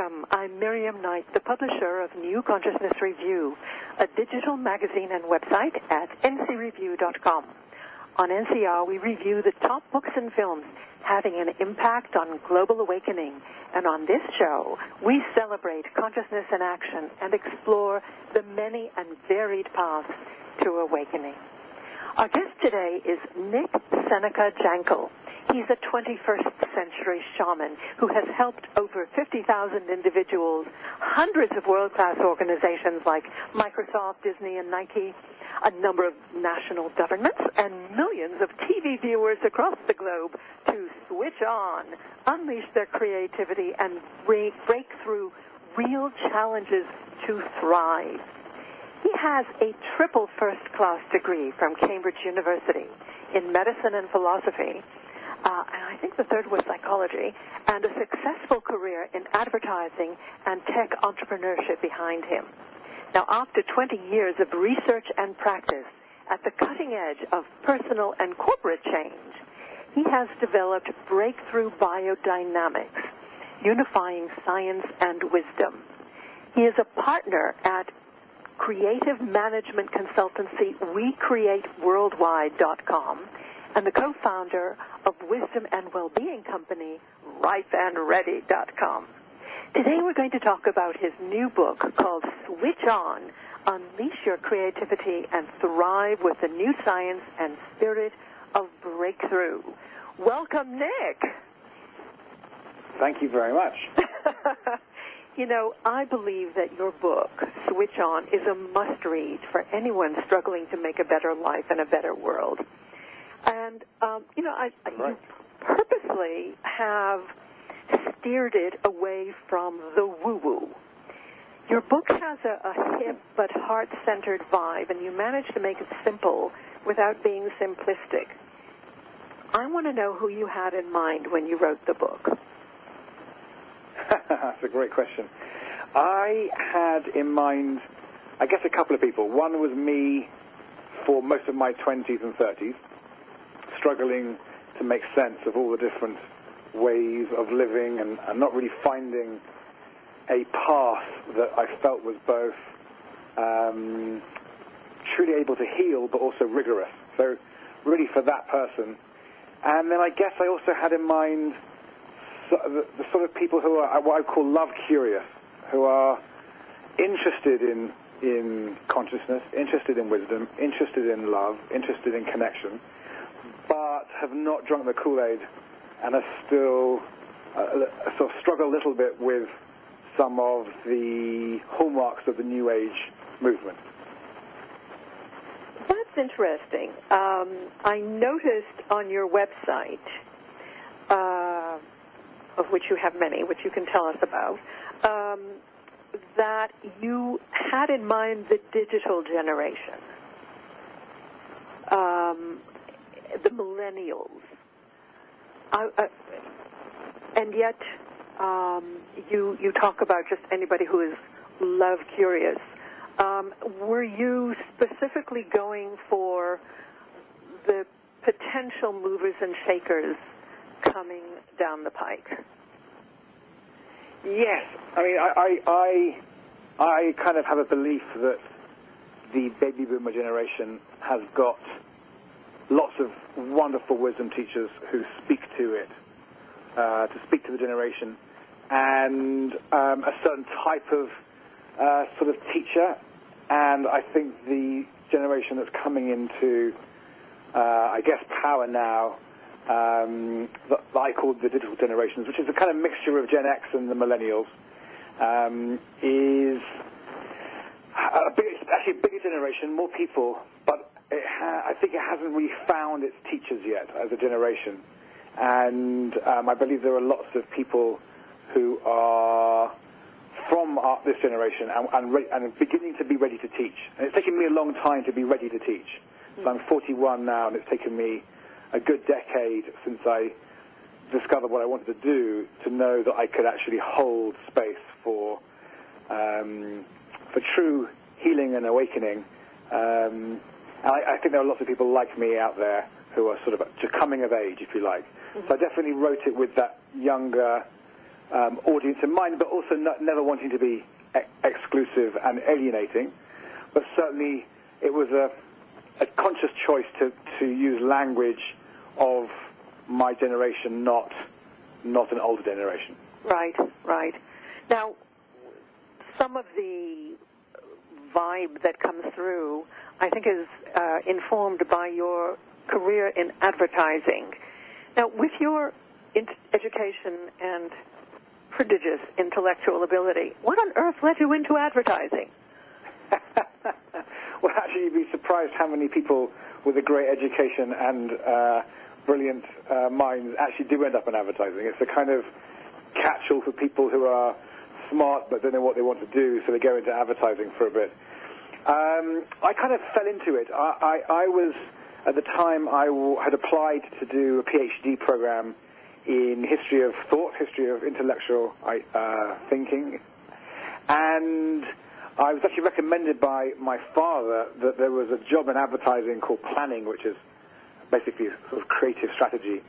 Welcome. I'm Miriam Knight, the publisher of New Consciousness Review, a digital magazine and website at ncreview.com. On NCR, we review the top books and films having an impact on global awakening. And on this show, we celebrate consciousness in action and explore the many and varied paths to awakening. Our guest today is SENECA JANKEL. He's a 21st century shaman who has helped over 50,000 individuals, hundreds of world-class organizations like Microsoft, Disney, and Nike, a number of national governments, and millions of TV viewers across the globe to switch on, unleash their creativity, and break through real challenges to thrive. He has a triple first-class degree from Cambridge University in medicine and philosophy, and I think the third was psychology, and a successful career in advertising and tech entrepreneurship behind him. Now, after 20 years of research and practice at the cutting edge of personal and corporate change, he has developed breakthrough biodynamics, unifying science and wisdom. He is a partner at creative management consultancy WeCreateWorldwide.com and the co-founder of wisdom and well-being company ripeandready.com. Today we're going to talk about his new book called Switch On, Unleash Your Creativity and Thrive with the New Science and Spirit of Breakthrough. Welcome, Nick. Thank you very much. You know, I believe that your book, Switch On, is a must-read for anyone struggling to make a better life and a better world. And, you purposely have steered it away from the woo-woo. Your book has a hip but heart-centered vibe, and you managed to make it simple without being simplistic. I want to know who you had in mind when you wrote the book. That's a great question. I had in mind, I guess, a couple of people. One was me for most of my 20s and 30s, struggling to make sense of all the different ways of living and not really finding a path that I felt was both truly able to heal but also rigorous. So really for that person. And then I guess I also had in mind the sort of people who are what I call love curious, who are interested in consciousness, interested in wisdom, interested in love, interested in connection, but have not drunk the Kool-Aid and are still sort of struggle a little bit with some of the hallmarks of the New Age movement. That's interesting. I noticed on your website, of which you have many, which you can tell us about, that you had in mind the digital generation, the millennials, and yet you talk about just anybody who is love curious. Were you specifically going for the potential movers and shakers coming down the pike? Yes. I mean, I kind of have a belief that the baby boomer generation has got lots of wonderful wisdom teachers who speak to it, to speak to the generation, and a certain type of sort of teacher. And I think the generation that's coming into, I guess, power now, that I call the digital generations, which is a kind of mixture of Gen X and the millennials, is actually a bigger generation, more people, but I think it hasn't really found its teachers yet as a generation. And I believe there are lots of people who are from this generation and beginning to be ready to teach. And it's taken me a long time to be ready to teach. So I'm 41 now, and it's taken me a good decade since I discovered what I wanted to do to know that I could actually hold space for true healing and awakening. And I think there are lots of people like me out there who are sort of just coming of age, if you like. Mm-hmm. So I definitely wrote it with that younger audience in mind, but also never wanting to be exclusive and alienating. But certainly it was a conscious choice to use language of my generation, not an older generation. Right, right. Now, some of the vibe that comes through, I think, is informed by your career in advertising. Now, with your education and prodigious intellectual ability, what on earth led you into advertising? Well, actually, you'd be surprised how many people with a great education and brilliant minds actually do end up in advertising. It's a kind of catch-all for people who are smart but don't know what they want to do, so they go into advertising for a bit. I kind of fell into it. I was, at the time, had applied to do a PhD program in history of thought, history of intellectual thinking, and I was actually recommended by my father that there was a job in advertising called planning, which is basically sort of creative strategy,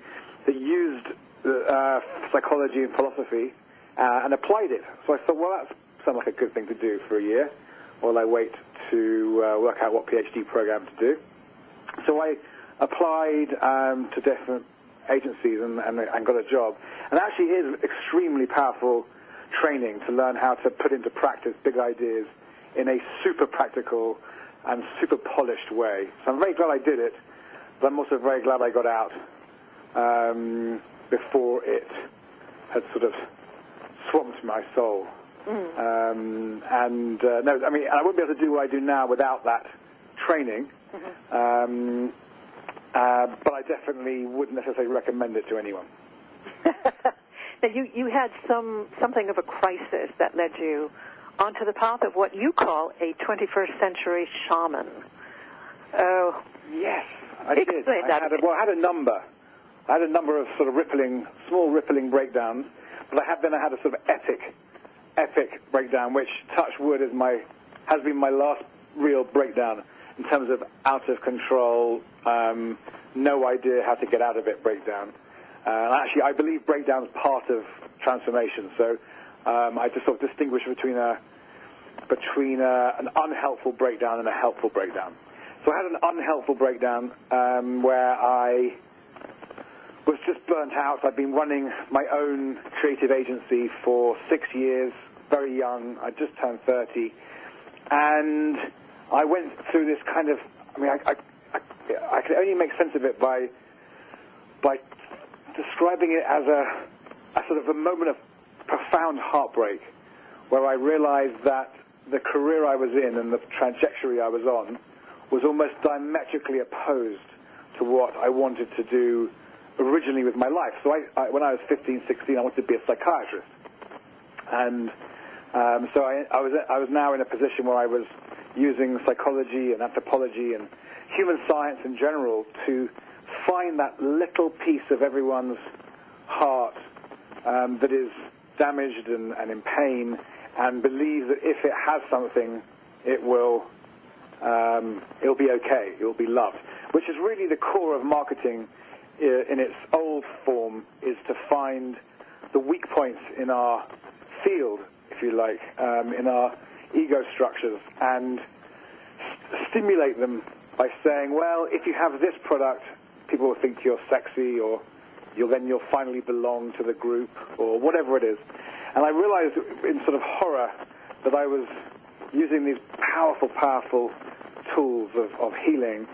that used psychology and philosophy and applied it. So I thought, well, that sounds like a good thing to do for a year while I wait to work out what PhD program to do. So I applied to different agencies and got a job. And actually it is extremely powerful training to learn how to put into practice big ideas in a super practical and super polished way. So I'm very glad I did it, but I'm also very glad I got out before it had sort of swamped my soul. No, I mean, I wouldn't be able to do what I do now without that training. But I definitely wouldn't necessarily recommend it to anyone. Now, you had something of a crisis that led you onto the path of what you call a 21st century shaman. Oh, yes, I did. I had a number. I had a number of sort of small rippling breakdowns, but I had a sort of epic breakdown, which, touch wood, has been my last real breakdown in terms of out of control, no idea how to get out of it breakdown. Actually, I believe breakdown is part of transformation. So I just sort of distinguish between an unhelpful breakdown and a helpful breakdown. So I had an unhelpful breakdown where I was just burnt out. I'd been running my own creative agency for 6 years, very young. I just turned 30. And I went through this kind of, I can only make sense of it by describing it as a sort of a moment of profound heartbreak, where I realized that the career I was in and the trajectory I was on was almost diametrically opposed to what I wanted to do originally with my life. So when I was 15, 16, I wanted to be a psychiatrist. And so I was now in a position where I was using psychology and anthropology and human science in general to find that little piece of everyone's heart that is damaged and in pain, and believe that if it has something, it'll be okay, it will be loved, which is really the core of marketing in its old form, is to find the weak points in our field, if you like, in our ego structures, and stimulate them by saying, well, if you have this product, people will think you're sexy, or you'll finally belong to the group, or whatever it is. And I realized in sort of horror that I was using these powerful tools of healing,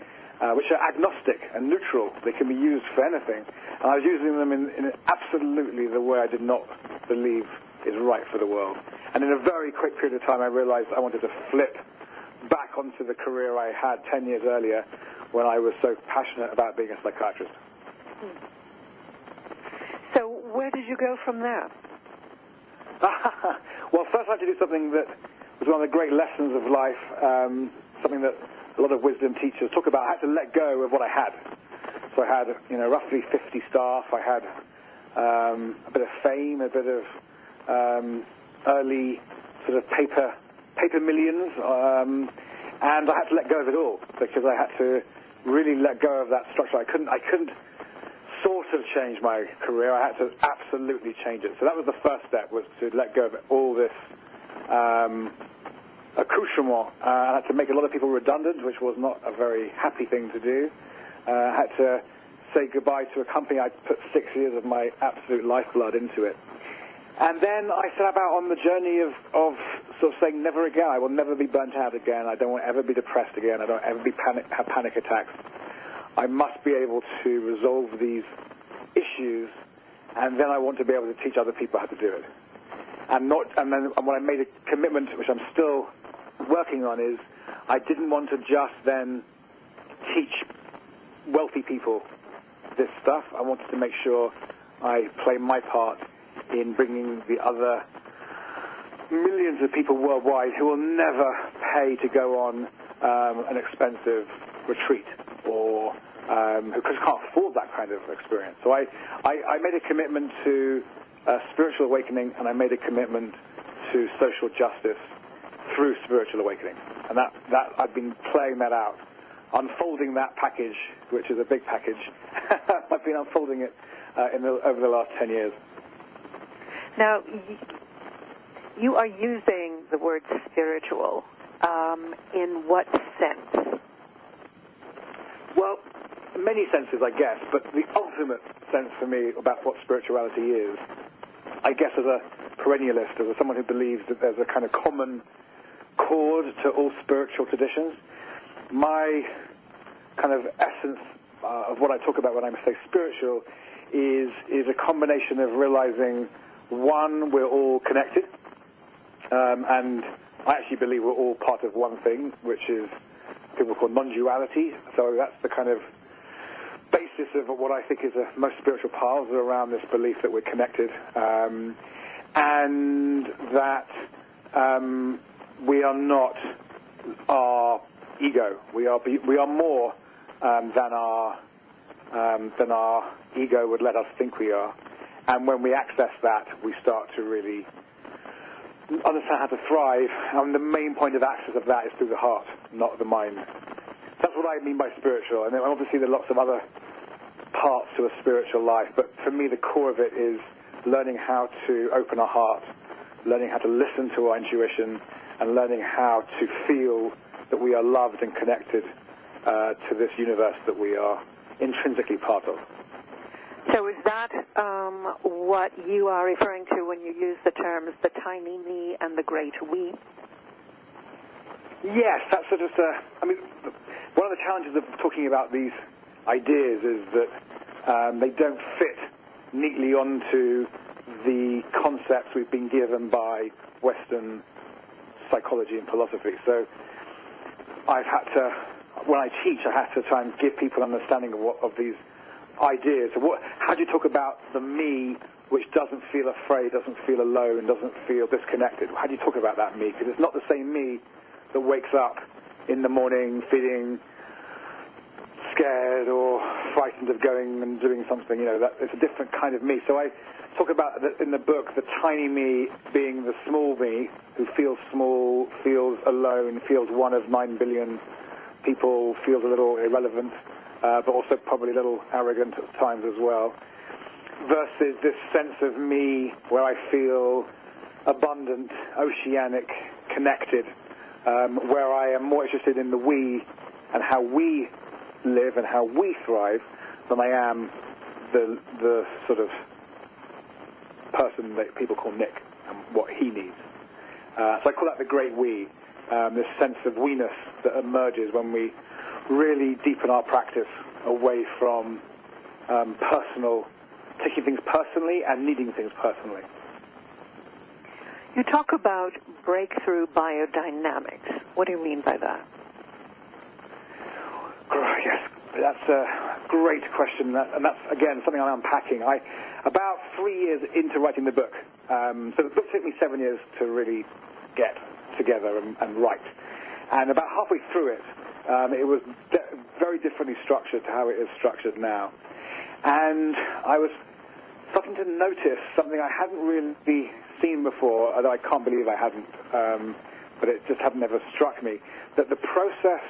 which are agnostic and neutral. They can be used for anything. And I was using them in absolutely the way I did not believe is right for the world. And in a very quick period of time, I realized I wanted to flip back onto the career I had 10 years earlier, when I was so passionate about being a psychiatrist. So where did you go from there? Well, first I had to do something that was one of the great lessons of life, something that a lot of wisdom teachers talk about. I had to let go of what I had. So I had, roughly 50 staff. I had a bit of fame, a bit of early sort of paper millions, and I had to let go of it all, because I had to really let go of that structure. I couldn't sort of changed my career. I had to absolutely change it. So that was the first step, was to let go of all this accoutrement. I had to make a lot of people redundant, which was not a very happy thing to do. I had to say goodbye to a company I'd put 6 years of my absolute lifeblood into it. And then I set about on the journey of sort of saying, never again. I will never be burnt out again. I don't want to ever be depressed again. I don't ever have panic attacks. I must be able to resolve these issues, and then I want to be able to teach other people how to do it. And when I made a commitment, which I'm still working on, is I didn't want to just then teach wealthy people this stuff. I wanted to make sure I play my part in bringing the other millions of people worldwide who will never pay to go on an expensive retreat, or who just can't afford that kind of experience. So I made a commitment to spiritual awakening, and I made a commitment to social justice through spiritual awakening. And that I've been playing that out, unfolding that package, which is a big package. I've been unfolding it over the last 10 years. Now, you are using the word spiritual. In what sense? Well, in many senses, I guess, but the ultimate sense for me about what spirituality is, I guess as a perennialist, as someone who believes that there's a kind of common chord to all spiritual traditions, my kind of essence of what I talk about when I say spiritual is a combination of realizing, one, we're all connected, and I actually believe we're all part of one thing, which is people call non-duality. So that's the kind of basis of what I think is the most spiritual paths, around this belief that we're connected, and that we are not our ego. We are more than our ego would let us think we are. And when we access that, we start to really understand how to thrive. And the main point of access of that is through the heart, not the mind. That's what I mean by spiritual. And then obviously there are lots of other parts to a spiritual life, but for me the core of it is learning how to open our heart, learning how to listen to our intuition, and learning how to feel that we are loved and connected to this universe that we are intrinsically part of. So is that what you are referring to when you use the terms the tiny me and the great we? Yes, that's sort of, one of the challenges of talking about these ideas is that they don't fit neatly onto the concepts we've been given by Western psychology and philosophy. So I've had to, when I teach, I have to try and give people an understanding of these ideas. How do you talk about the me which doesn't feel afraid, doesn't feel alone, doesn't feel disconnected? How do you talk about that me? Because it's not the same me that wakes up in the morning feeling scared or frightened of going and doing something. It's a different kind of me. So I talk about in the book the tiny me being the small me who feels small, feels alone, feels one of 9 billion people, feels a little irrelevant, but also probably a little arrogant at times as well, versus this sense of me where I feel abundant, oceanic, connected, where I am more interested in the we and how we live and how we thrive than I am the sort of person that people call Nick and what he needs. So I call that the great we, this sense of we-ness that emerges when we really deepen our practice away from taking things personally and needing things personally. You talk about breakthrough biodynamics. What do you mean by that? Yes, that's a great question, and that's, again, something I'm unpacking. About 3 years into writing the book, so the book took me 7 years to really get together and write. And about halfway through it, it was very differently structured to how it is structured now. And I was starting to notice something I hadn't really seen before, although I can't believe I hadn't, but it just had never struck me, that the process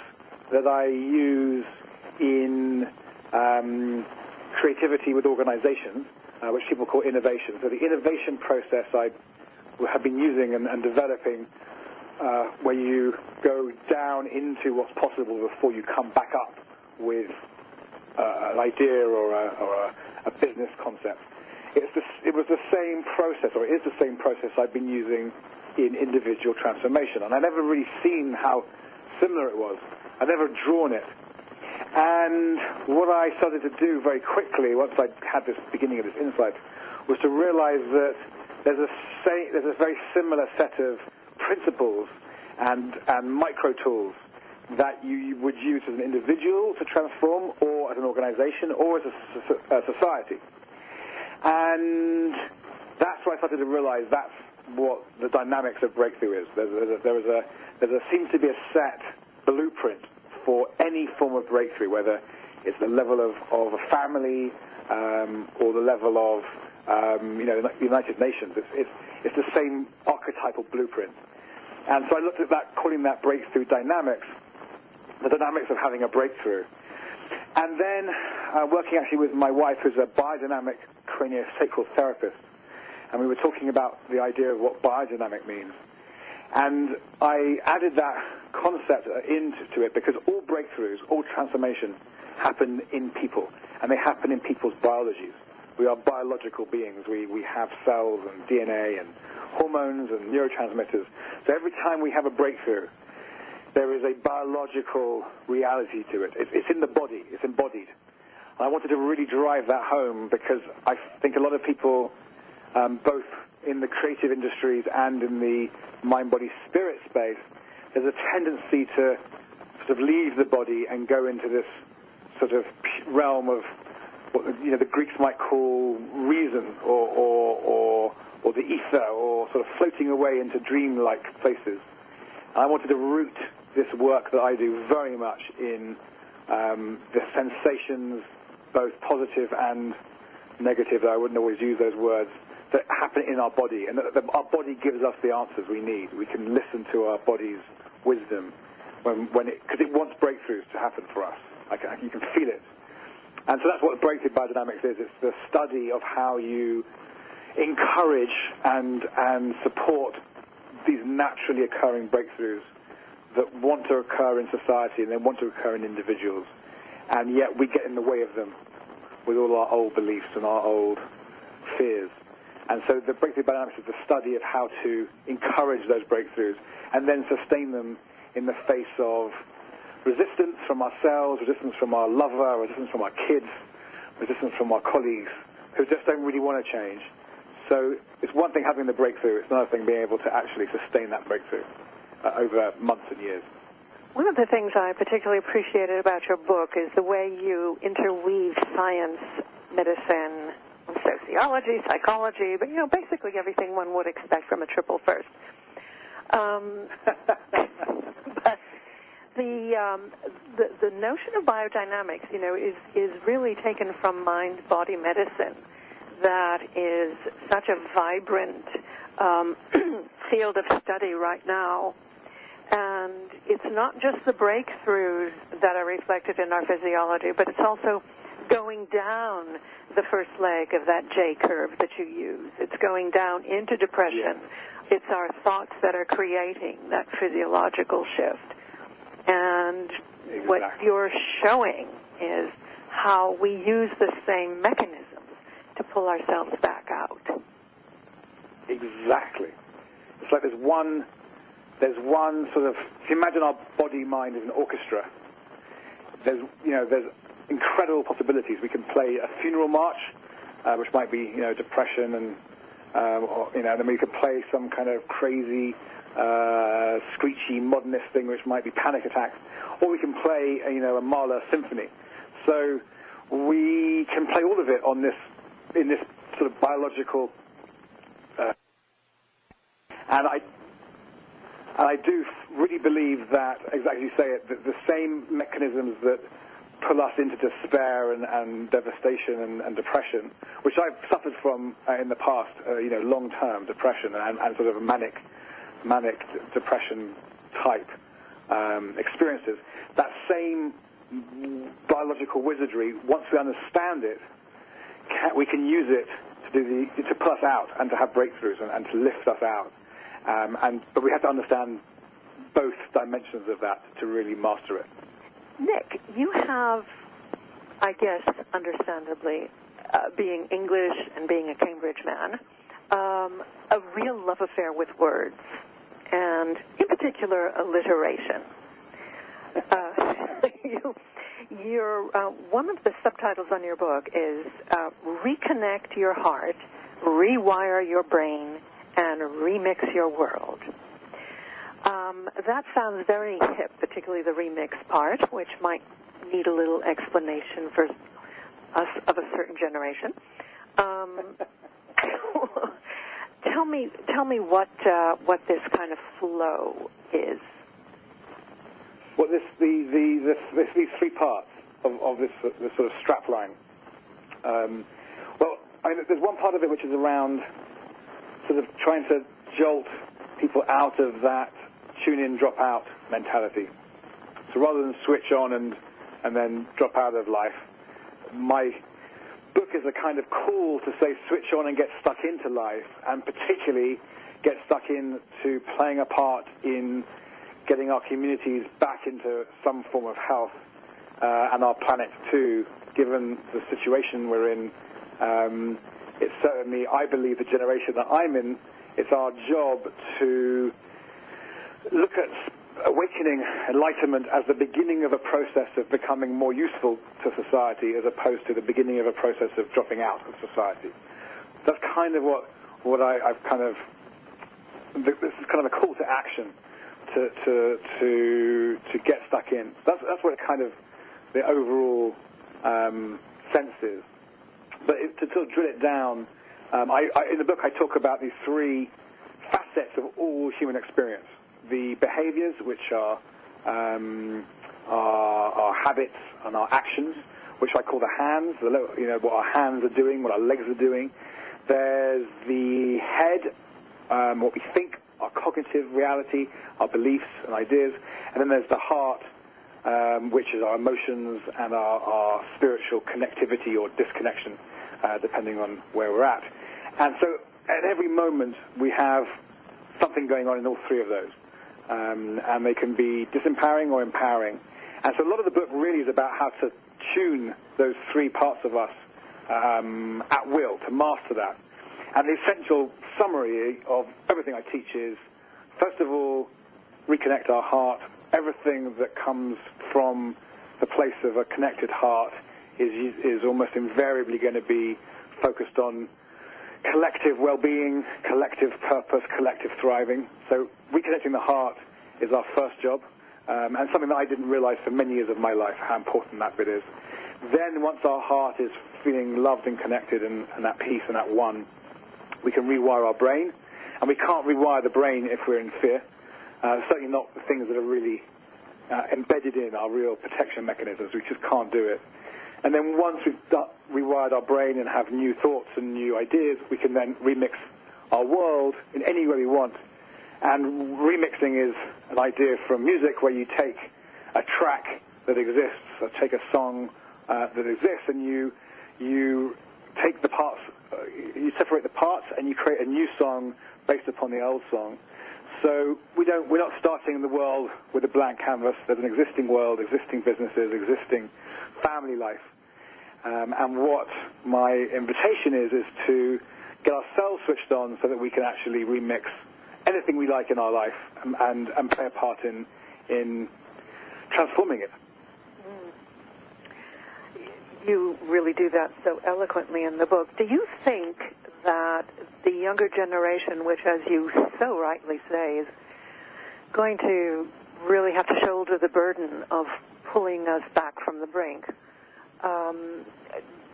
that I use in creativity with organizations, which people call innovation. So the innovation process I have been using and developing, where you go down into what's possible before you come back up with an idea or a business concept. It was the same process, or it is the same process I've been using in individual transformation. And I'd never really seen how similar it was. I'd never drawn it. And what I started to do very quickly, once I had this beginning of this insight, was to realize that there's a very similar set of principles and micro tools that you would use as an individual to transform, or as an organization, or as a society. And that's why I started to realize that's what the dynamics of breakthrough is. There seems to be a set blueprint for any form of breakthrough, whether it's the level of a family or the level of the United Nations. It's the same archetypal blueprint. And so I looked at that, calling that breakthrough dynamics, the dynamics of having a breakthrough. And then working actually with my wife, who's a biodynamic craniosacral therapist, and we were talking about the idea of what biodynamic means. And I added that concept into it because all breakthroughs, all transformation happen in people, and they happen in people's biologies. We are biological beings. We have cells and DNA and hormones and neurotransmitters. So every time we have a breakthrough, there is a biological reality to it. It's in the body. It's embodied. And I wanted to really drive that home because I think a lot of people, both in the creative industries and in the mind-body-spirit space, there's a tendency to sort of leave the body and go into this sort of realm of what the Greeks might call reason or the ether, or sort of floating away into dream-like places. And I wanted to root this work that I do very much in the sensations, both positive and negative, though I wouldn't always use those words, that happen in our body, and that our body gives us the answers we need. We can listen to our body's wisdom because it wants breakthroughs to happen for us. You can feel it. And so that's what breakthrough biodynamics is. It's the study of how you encourage and support these naturally occurring breakthroughs that want to occur in society and they want to occur in individuals. And yet we get in the way of them with all our old beliefs and our old fears. And so the breakthrough biodynamics is the study of how to encourage those breakthroughs and then sustain them in the face of resistance from ourselves, resistance from our lover, resistance from our kids, resistance from our colleagues who just don't really want to change. So it's one thing having the breakthrough, it's another thing being able to actually sustain that breakthrough over months and years. One of the things I particularly appreciated about your book is the way you interweave science, medicine, sociology, psychology, but, basically everything one would expect from a triple first. But the notion of biodynamics, is really taken from mind-body medicine that is such a vibrant field of study right now. And it's not just the breakthroughs that are reflected in our physiology, but it's also going down the first leg of that J curve that you use. It's going down into depression. Yeah. It's our thoughts that are creating that physiological shift. And exactly. What you're showing is how we use the same mechanisms to pull ourselves back out. Exactly. It's like there's one sort of, if you imagine our body mind as an orchestra, there's incredible possibilities. We can play a funeral march, which might be, depression, and then we could play some kind of crazy, screechy modernist thing, which might be panic attacks, or we can play, a Mahler symphony. So we can play all of it in this sort of biological, and I do really believe that, exactly as you say it, that the same mechanisms that pull us into despair and devastation and depression, which I've suffered from in the past, long-term depression and sort of a manic depression type experiences. That same biological wizardry, once we understand it, we can use it to pull us out and to have breakthroughs and to lift us out. But we have to understand both dimensions of that to really master it. Nick, you have, I guess, understandably, being English and being a Cambridge man, a real love affair with words, and in particular, alliteration. One of the subtitles on your book is Reconnect Your Heart, Rewire Your Brain, and Remix Your World. That sounds very hip, particularly the remix part, which might need a little explanation for us of a certain generation. Tell me what this kind of flow is. Well, these three parts of this sort of strap line. There's one part of it which is around sort of trying to jolt people out of that tune in, drop out mentality. So rather than switch on and then drop out of life, my book is a kind of call to say switch on and get stuck into life, and particularly get stuck into playing a part in getting our communities back into some form of health, and our planet too, given the situation we're in. It's certainly, I believe, the generation that I'm in, it's our job to look at awakening, enlightenment as the beginning of a process of becoming more useful to society as opposed to the beginning of a process of dropping out of society. That's kind of what I've kind of, this is kind of a call to action to get stuck in. That's what kind of the overall sense is. But to sort of drill it down, in the book I talk about these three facets of all human experience. The behaviors, which are our habits and our actions, which I call the hands, what our hands are doing, what our legs are doing. There's the head, what we think, our cognitive reality, our beliefs and ideas. And then there's the heart, which is our emotions and our spiritual connectivity or disconnection, depending on where we're at. And so at every moment we have something going on in all three of those. And they can be disempowering or empowering. And so a lot of the book really is about how to tune those three parts of us at will, to master that. And the essential summary of everything I teach is, first of all, reconnect our heart. Everything that comes from the place of a connected heart is almost invariably going to be focused on collective well-being, collective purpose, collective thriving. So reconnecting the heart is our first job, and something that I didn't realize for many years of my life, how important that bit is. Then once our heart is feeling loved and connected and at peace and at one, we can rewire our brain. And we can't rewire the brain if we're in fear. Certainly not the things that are really embedded in our real protection mechanisms. We just can't do it. And then once we've rewired our brain and have new thoughts and new ideas, we can then remix our world in any way we want. And remixing is an idea from music where you take a track that exists, or take a song that exists, and you take the parts, you separate the parts, and you create a new song based upon the old song. So we're not starting the world with a blank canvas. There's an existing world, existing businesses, existing family life. And what my invitation is to get ourselves switched on so that we can actually remix anything we like in our life and play a part in transforming it. You really do that so eloquently in the book. Do you think that the younger generation, which, as you so rightly say, is going to really have to shoulder the burden of pulling us back from the brink,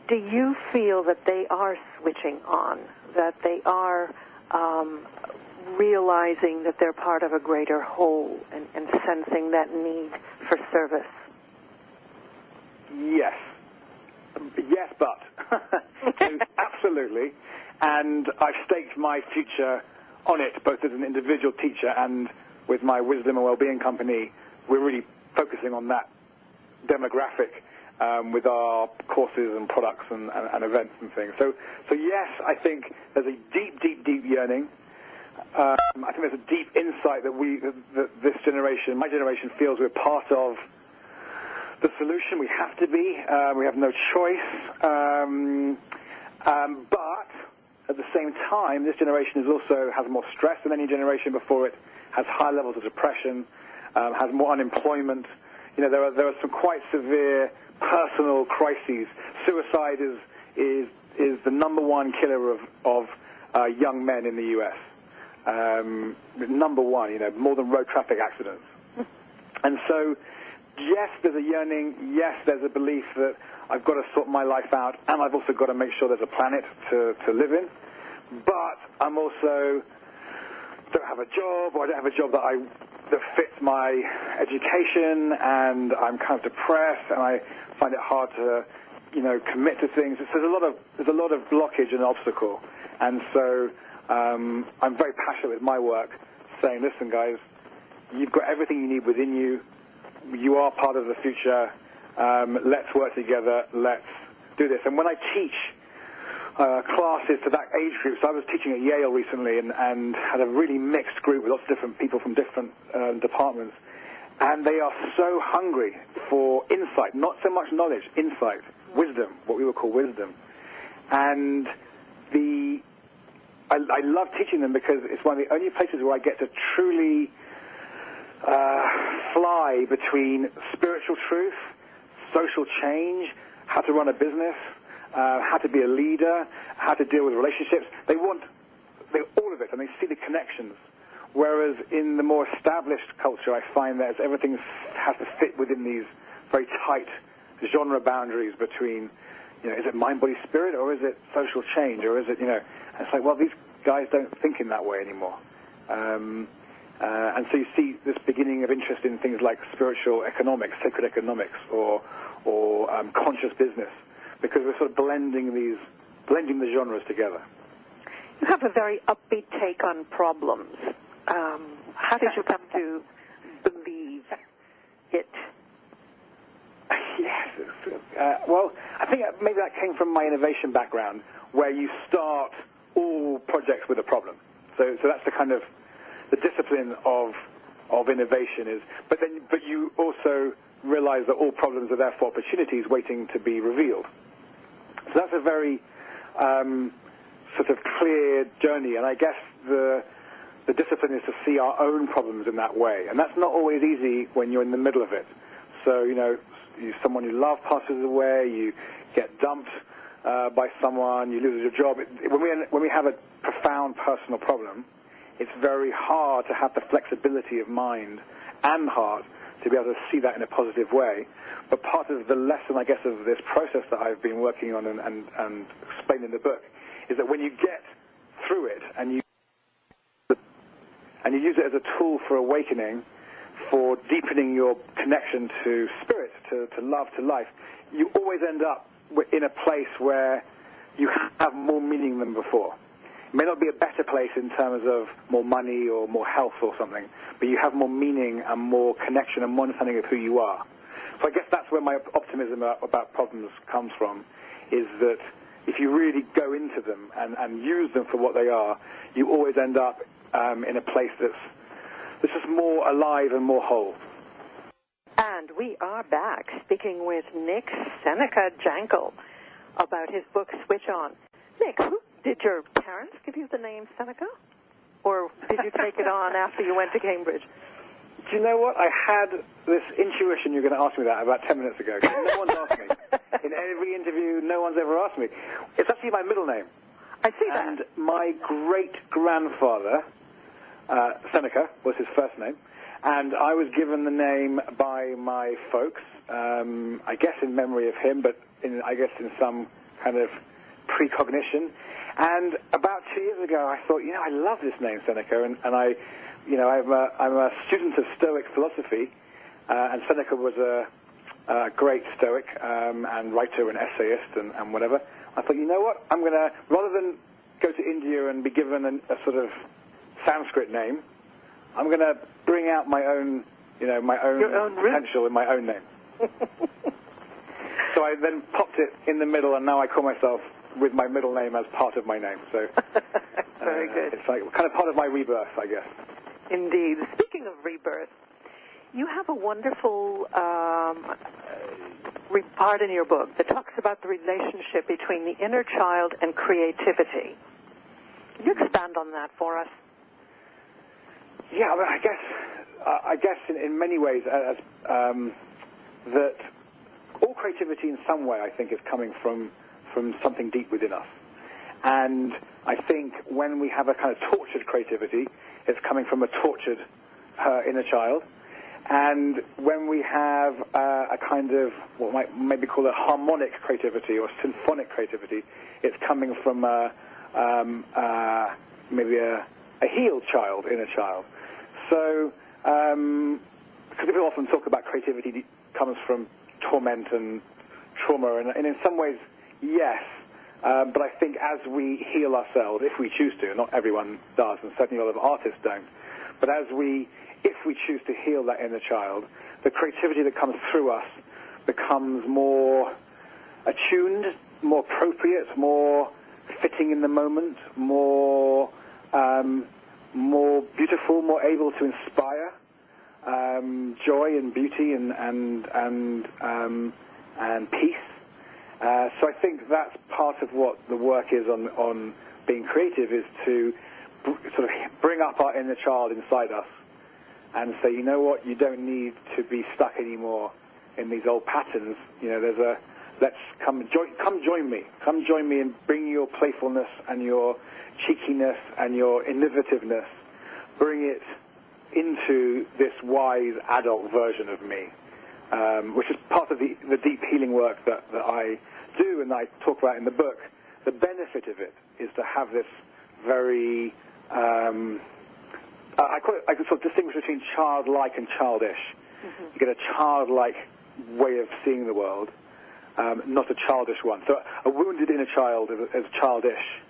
do you feel that they are switching on, that they are realizing that they're part of a greater whole and sensing that need for service? Yes. Yes, but. Absolutely. And I've staked my future on it, both as an individual teacher and with my wisdom and well-being company. We're really focusing on that demographic with our courses and products and events and things. So yes, I think there's a deep yearning. I think there's a deep insight that this generation, my generation, feels we're part of the solution. We have to be. We have no choice. But at the same time, this generation has more stress than any generation before it, has high levels of depression, has more unemployment. There are some quite severe personal crises. Suicide is the number one killer of young men in the U.S. Number one, more than road traffic accidents. And so, yes, there's a yearning. Yes, there's a belief that I've got to sort my life out, and I've also got to make sure there's a planet to live in. But I'm also don't have a job, or I don't have a job that fits my education, and I'm kind of depressed, and I find it hard to, commit to things. So there's a lot of blockage and obstacle, and so I'm very passionate with my work, saying, listen, guys, you've got everything you need within you. You are part of the future. Let's work together. Let's do this. And when I teach classes to that age group, so I was teaching at Yale recently and had a really mixed group with lots of different people from different departments, and they are so hungry for insight, not so much knowledge, insight, wisdom, what we would call wisdom. And I love teaching them because it's one of the only places where I get to truly fly between spiritual truth, social change, how to run a business, how to be a leader, how to deal with relationships. They want all of it, and they see the connections. Whereas in the more established culture, I find that everything has to fit within these very tight genre boundaries between, is it mind, body, spirit, or is it social change, or is it, and it's like, well, these guys don't think in that way anymore. And so you see this beginning of interest in things like spiritual economics, sacred economics, or conscious business, because we're sort of blending the genres together. You have a very upbeat take on problems. How did you come to believe it? Yes. Well, I think maybe that came from my innovation background, where you start all projects with a problem. So that's the kind of the discipline of innovation is. But you also realize that all problems are therefore opportunities waiting to be revealed. So that's a very sort of clear journey, and I guess the discipline is to see our own problems in that way, and that's not always easy when you're in the middle of it. So, someone you love passes away, you get dumped by someone, you lose your job. When we have a profound personal problem, it's very hard to have the flexibility of mind and heart to be able to see that in a positive way. But part of the lesson, I guess, of this process that I've been working on and explained in the book is that when you get through it and you use it as a tool for awakening, for deepening your connection to spirit, to love, to life, you always end up in a place where you have more meaning than before. It may not be a better place in terms of more money or more health or something, but you have more meaning and more connection and more understanding of who you are. So I guess that's where my optimism about problems comes from, is that if you really go into them and use them for what they are, you always end up in a place that's just more alive and more whole. And we are back speaking with Nick SENECA JANKEL about his book, Switch On. Nick, did your parents give you the name Seneca? Or did you take it on after you went to Cambridge? Do you know what? I had this intuition you were going to ask me that about 10 minutes ago. No one's asked me. In every interview, no one's ever asked me. It's actually my middle name. I see that. And my great-grandfather, Seneca, was his first name. And I was given the name by my folks, I guess in memory of him, but in some kind of precognition. And about 2 years ago, I thought, I love this name, Seneca, and I'm a student of Stoic philosophy, and Seneca was a great Stoic and writer and essayist and whatever. I thought, you know what? I'm going to, rather than go to India and be given a sort of Sanskrit name, I'm going to bring out my own, my own potential in my own name. So I then popped it in the middle, and now I call myself with my middle name as part of my name. So very good. It's like kind of part of my rebirth, I guess. Indeed. Speaking of rebirth, you have a wonderful part in your book that talks about the relationship between the inner child and creativity. Can you expand on that for us? Yeah, I mean, I guess in many ways that all creativity in some way, I think, is coming from something deep within us. And I think when we have a kind of tortured creativity, it's coming from a tortured inner child. And when we have a kind of what might maybe call a harmonic creativity or symphonic creativity, it's coming from maybe a healed child, inner child. So, because people often talk about creativity comes from torment and trauma, and in some ways, yes. But I think as we heal ourselves, if we choose to, not everyone does, and certainly a lot of artists don't, but if we choose to heal that inner child, the creativity that comes through us becomes more attuned, more appropriate, more fitting in the moment, more beautiful, more able to inspire joy and beauty and peace. So I think that's part of what the work is on being creative, is to sort of bring up our inner child inside us and say, you know what, you don't need to be stuck anymore in these old patterns. You know, let's come join me and bring your playfulness and your cheekiness and your innovativeness, bring it into this wise adult version of me, which is part of the deep healing work that I do and I talk about in the book. The benefit of it is to have this very, I could sort of distinguish between childlike and childish. Mm-hmm. You get a childlike way of seeing the world, not a childish one. So a wounded inner child is childish,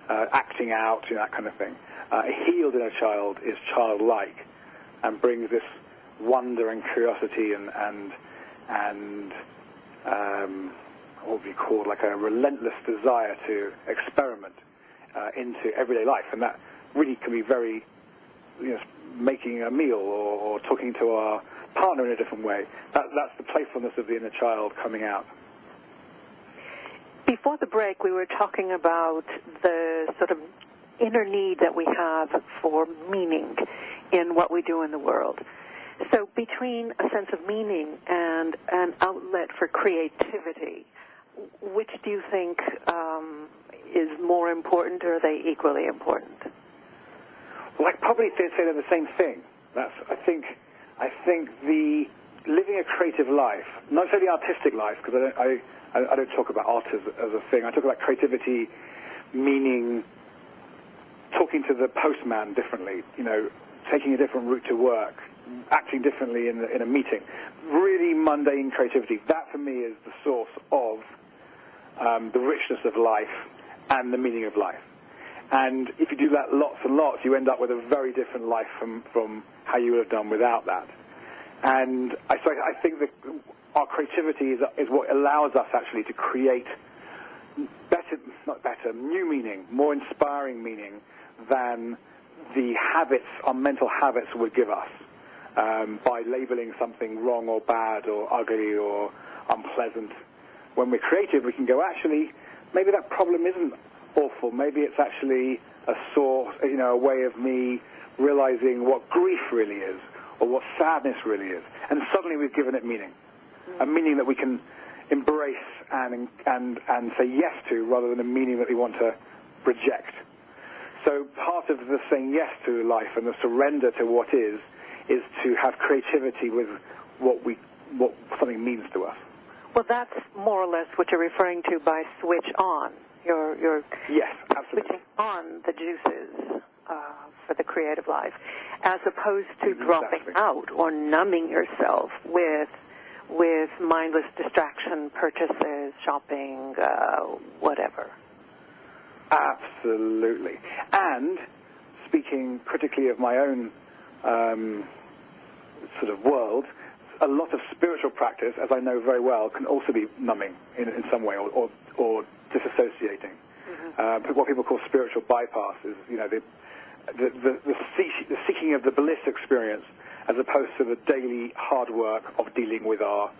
acting out, you know, that kind of thing. A healed inner child is childlike and brings this wonder and curiosity and what would be called like a relentless desire to experiment into everyday life. And that really can be very, you know, making a meal or talking to our partner in a different way. That's the playfulness of the inner child coming out. Before the break, we were talking about the sort of inner need that we have for meaning in what we do in the world. So between a sense of meaning and an outlet for creativity, which do you think is more important, or are they equally important? Well, I'd probably say they're the same thing. I think the living a creative life, not necessarily artistic life, because I don't talk about art as a thing. I talk about creativity, meaning talking to the postman differently, you know, taking a different route to work, acting differently in a meeting. Really mundane creativity. That, for me, is the source of the richness of life and the meaning of life. And if you do that lots and lots, you end up with a very different life from how you would have done without that. And I think that our creativity is what allows us actually to create new meaning, more inspiring meaning than the habits, our mental habits would give us by labeling something wrong or bad or ugly or unpleasant. When we're creative, we can go, actually, maybe that problem isn't awful. Maybe it's actually a source, you know, a way of me realizing what grief really is or what sadness really is. And suddenly we've given it meaning, a meaning that we can embrace and say yes to rather than a meaning that we want to reject. So part of the saying yes to life and the surrender to what is to have creativity with what something means to us. Well, that's more or less what you're referring to by switch on. You're yes, absolutely. Switching on the juices for the creative life, as opposed to dropping out or numbing yourself with mindless distraction, purchases, shopping, whatever. Absolutely. And speaking critically of my own sort of world, a lot of spiritual practice, as I know very well, can also be numbing in some way or disassociating. What people call spiritual bypass is, the seeking of the bliss experience as opposed to the daily hard work of dealing with our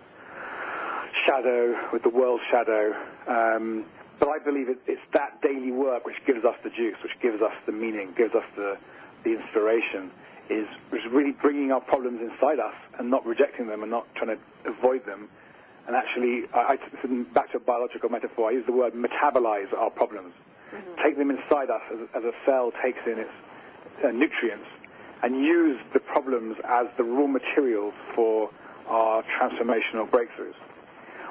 shadow, with the world's shadow. But I believe it's that daily work which gives us the juice, which gives us the meaning, gives us the inspiration, is really bringing our problems inside us and not rejecting them and not trying to avoid them. And actually, back to a biological metaphor, I use the word metabolize our problems. Take them inside us as a cell takes in its nutrients, and use the problems as the raw materials for our transformational breakthroughs.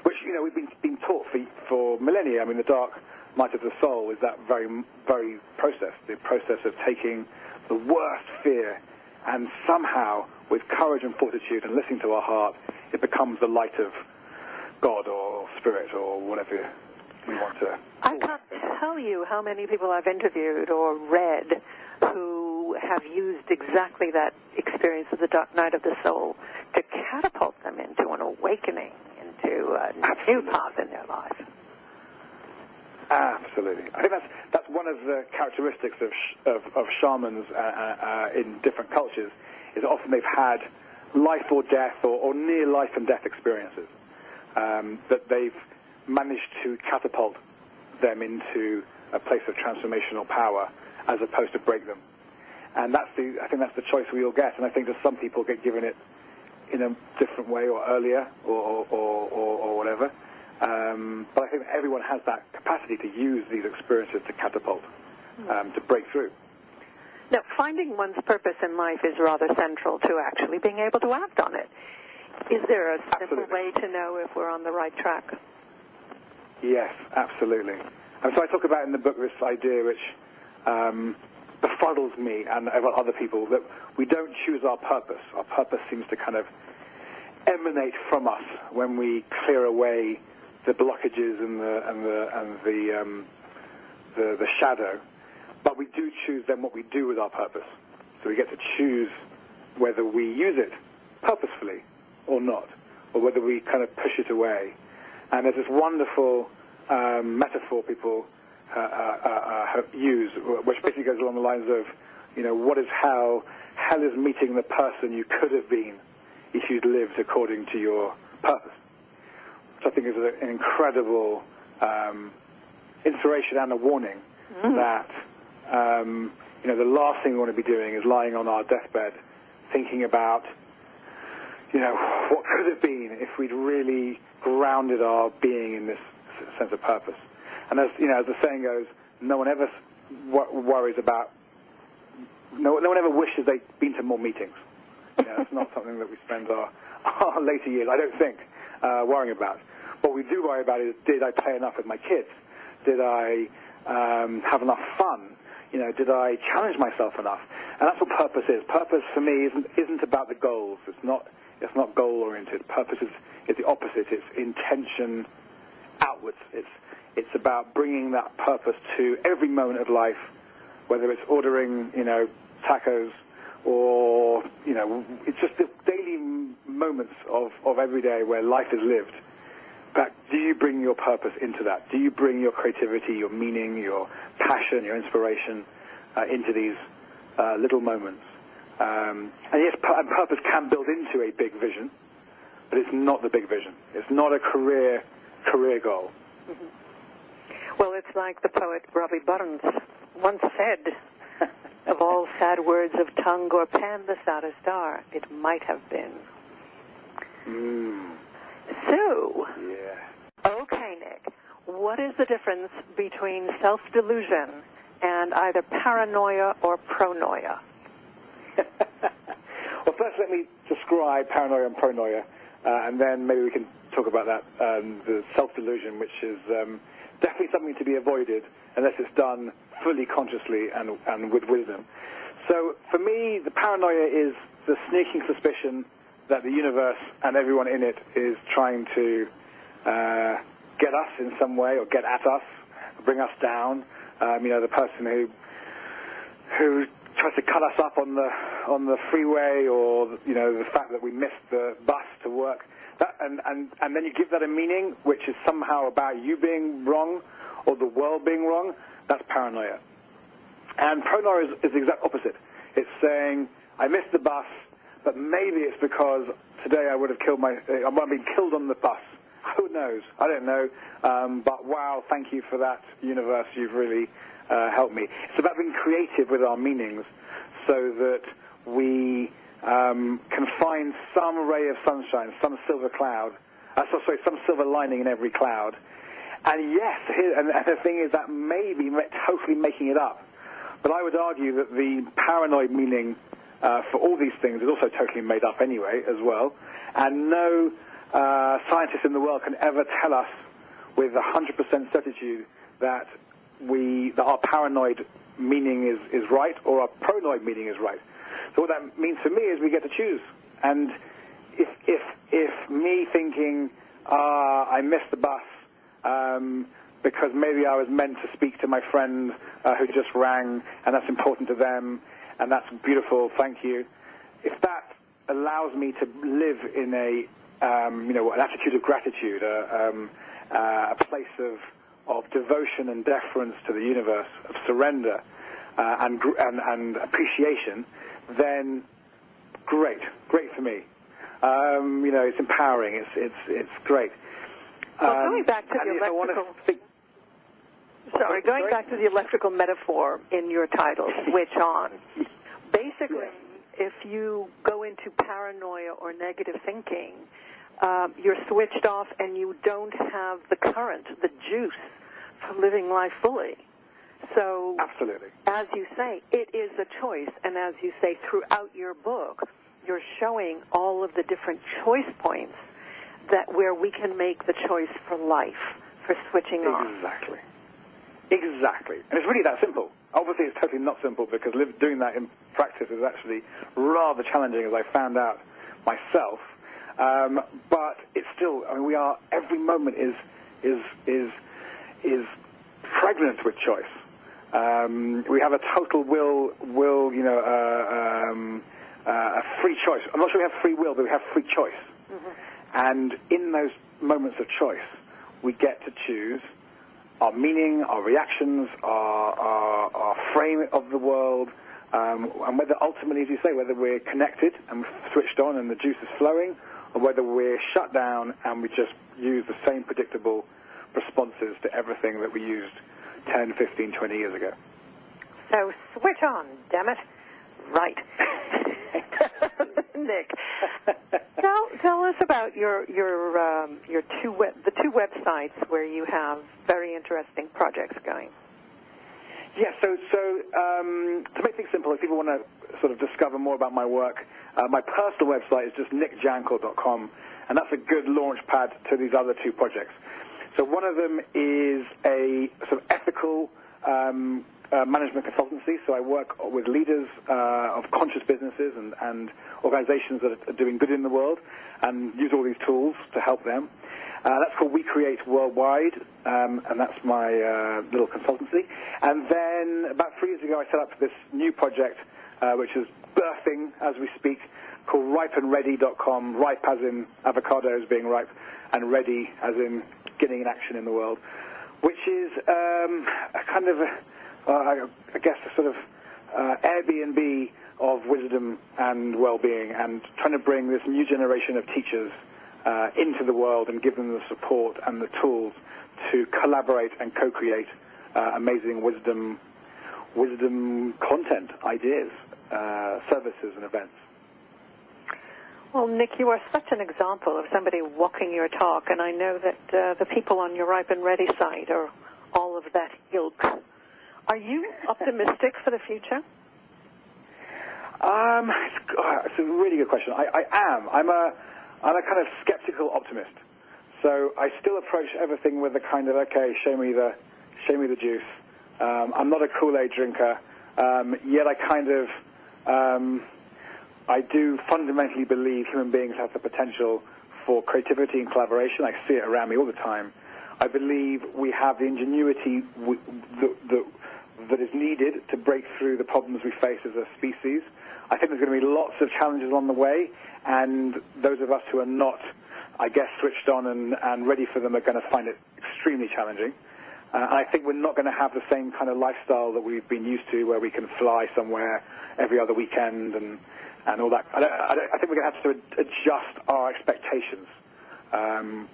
Which, we've been taught for millennia. I mean, the dark night of the soul is that very, very process, the process of taking the worst fear and somehow, with courage and fortitude and listening to our heart, it becomes the light of God or Spirit or whatever we want to. I can't tell you how many people I've interviewed or read who have used exactly that experience of the dark night of the soul to catapult them into an awakening, into a new path in their life. Absolutely. I think that's one of the characteristics of shamans in different cultures, is often they've had life or death or near life and death experiences that they've managed to catapult them into a place of transformational power as opposed to break them. And I think that's the choice we all get. And I think that some people get given it in a different way or earlier or whatever. But I think everyone has that capacity to use these experiences to catapult, to break through. Now, finding one's purpose in life is rather central to actually being able to act on it. Is there a simple way to know if we're on the right track? Yes, absolutely. And so I talk about in the book this idea which befuddles me and other people, that we don't choose our purpose. Our purpose seems to kind of emanate from us when we clear away the blockages and the shadow. But we do choose then what we do with our purpose. So we get to choose whether we use it purposefully or not, or whether we kind of push it away. And there's this wonderful metaphor people use, which basically goes along the lines of, what is hell? Hell is meeting the person you could have been if you'd lived according to your purpose. Which I think is an incredible inspiration and a warning that, the last thing we want to be doing is lying on our deathbed thinking about, what could have been if we'd really grounded our being in this sense of purpose. And as the saying goes, no one ever worries about, no one ever wishes they'd been to more meetings. It's not something that we spend our later years, I don't think, worrying about. What we do worry about is, did I play enough with my kids? Did I have enough fun? Did I challenge myself enough? And that's what purpose is. Purpose for me isn't about the goals. It's not goal-oriented. Purpose is the opposite. It's intention outwards. It's about bringing that purpose to every moment of life, whether it's ordering, tacos or, it's just the daily moments of every day where life is lived. But do you bring your purpose into that? Do you bring your creativity, your meaning, your passion, your inspiration into these little moments? And yes, purpose can build into a big vision, but it's not the big vision. It's not a career goal. Well, it's like the poet Robbie Burns once said, of all sad words of tongue or pen, the saddest are, it might have been. So, okay, Nick, what is the difference between self-delusion and either paranoia or pronoia? Well, first let me describe paranoia and pronoia, and then maybe we can talk about that, the self-delusion, which is definitely something to be avoided unless it's done fully consciously and with wisdom. So for me, the paranoia is the sneaking suspicion that the universe and everyone in it is trying to get us in some way or get at us, bring us down. The person who tries to cut us up on on the freeway, or the fact that we missed the bus to work, and then you give that a meaning which is somehow about you being wrong or the world being wrong. That's paranoia. And paranoia is the exact opposite. It's saying, I missed the bus, but maybe it's because today I would have been killed on the bus. Who knows? I don't know. But wow, thank you for that, universe. You've really helped me. It's about being creative with our meanings so that we can find some ray of sunshine, some silver cloud, some silver lining in every cloud. And yes, and the thing is that maybe totally making it up. But I would argue that the paranoid meaning for all these things is also totally made up anyway as well. And no scientist in the world can ever tell us with 100% certitude that our paranoid meaning is right or our pronoid meaning is right. So what that means for me is we get to choose. And if me thinking, I missed the bus because maybe I was meant to speak to my friend who just rang, and that's important to them, and that's beautiful, thank you. If that allows me to live in an attitude of gratitude, a place of devotion and deference to the universe, of surrender and appreciation, then great for me. It's empowering. It's great. Well, going back to the electrical metaphor in your title, switch on. Basically, if you go into paranoia or negative thinking, you're switched off and you don't have the current, the juice for living life fully. So, absolutely, as you say, it is a choice. And as you say, throughout your book, you're showing all of the different choice points where we can make the choice for life, for switching on. Exactly. And it's really that simple. Obviously, it's totally not simple because doing that in practice is actually rather challenging, as I found out myself. But it's still, every moment is pregnant with choice. We have a total a free choice. I'm not sure we have free will, but we have free choice. Mm-hmm. And in those moments of choice, we get to choose our meaning, our reactions, our frame of the world, and whether ultimately, as you say, whether we're connected and switched on and the juice is flowing, or whether we're shut down and we just use the same predictable responses to everything that we used 10, 15, 20 years ago. So switch on, damn it. Right. Nick, tell us about the two websites where you have very interesting projects going. Yeah, so to make things simple, if people want to sort of discover more about my work, my personal website is just nickjankel.com, and that's a good launch pad to these other two projects. So one of them is a sort of ethical management consultancy. So I work with leaders of conscious businesses and organizations that are doing good in the world and use all these tools to help them. That's called We Create Worldwide, and that's my little consultancy. And then about 3 years ago, I set up this new project, which is birthing as we speak, called ripeandready.com, ripe as in avocados being ripe, and ready as in getting in action in the world, which is a kind of, I guess, a sort of Airbnb of wisdom and well-being, and trying to bring this new generation of teachers into the world and give them the support and the tools to collaborate and co-create amazing wisdom content, ideas, services, and events. Well, Nick, you are such an example of somebody walking your talk, and I know that the people on your Ripe and Ready site are all of that ilk. Are you optimistic for the future? It's a really good question. I am. I'm a kind of skeptical optimist. So I still approach everything with a kind of, okay, show me the juice. I'm not a Kool-Aid drinker, yet I kind of, I do fundamentally believe human beings have the potential for creativity and collaboration. I see it around me all the time. I believe we have the ingenuity that that is needed to break through the problems we face as a species. I think there's going to be lots of challenges along the way, and those of us who are not, I guess, switched on and ready for them are going to find it extremely challenging. I think we're not going to have the same kind of lifestyle that we've been used to, where we can fly somewhere every other weekend and all that. I think we're going to have to adjust our expectations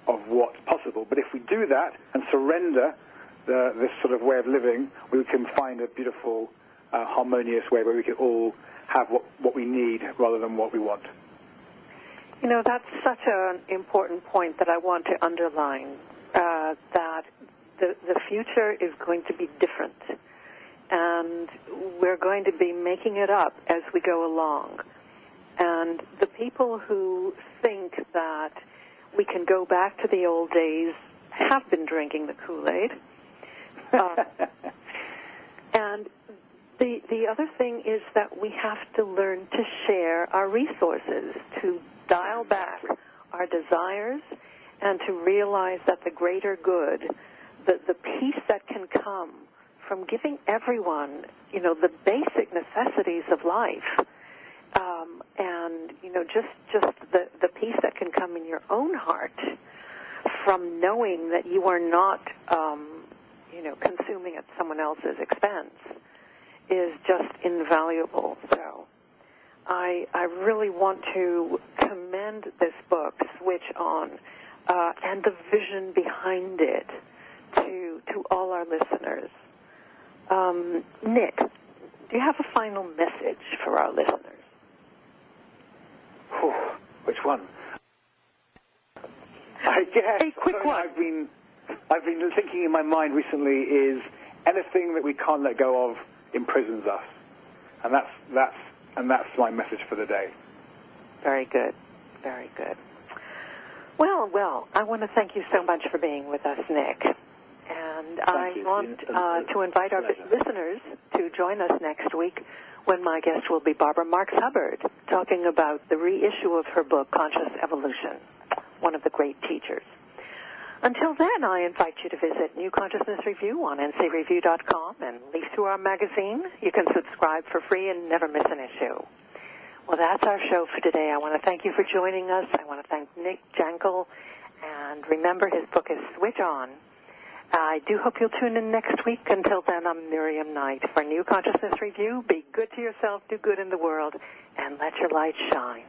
of what's possible. But if we do that and surrender this sort of way of living, we can find a beautiful, harmonious way where we can all have what we need rather than what we want. You know, that's such an important point that I want to underline, that the future is going to be different, and we're going to be making it up as we go along. And the people who think that we can go back to the old days have been drinking the Kool-Aid. And the other thing is that we have to learn to share our resources, to dial back our desires, and to realize that the greater good, the peace that can come from giving everyone, you know, the basic necessities of life, and, you know, just the peace that can come in your own heart from knowing that you are not, you know, consuming at someone else's expense is just invaluable. So I really want to commend this book, Switch On, and the vision behind it to all our listeners. Nick, do you have a final message for our listeners? Which one? I guess a quick one. I've been thinking in my mind recently is anything that we can't let go of imprisons us, and that's my message for the day. Very good, very good. Well, I want to thank you so much for being with us, Nick. And I want to invite our listeners to join us next week when my guest will be Barbara Marks Hubbard, talking about the reissue of her book, Conscious Evolution, one of the great teachers. Until then, I invite you to visit New Consciousness Review on ncreview.com and leaf through our magazine. You can subscribe for free and never miss an issue. Well, that's our show for today. I want to thank you for joining us. I want to thank Nick Jankel. And remember, his book is Switch On. I do hope you'll tune in next week. Until then, I'm Miriam Knight for New Consciousness Review. Be good to yourself, do good in the world, and let your light shine.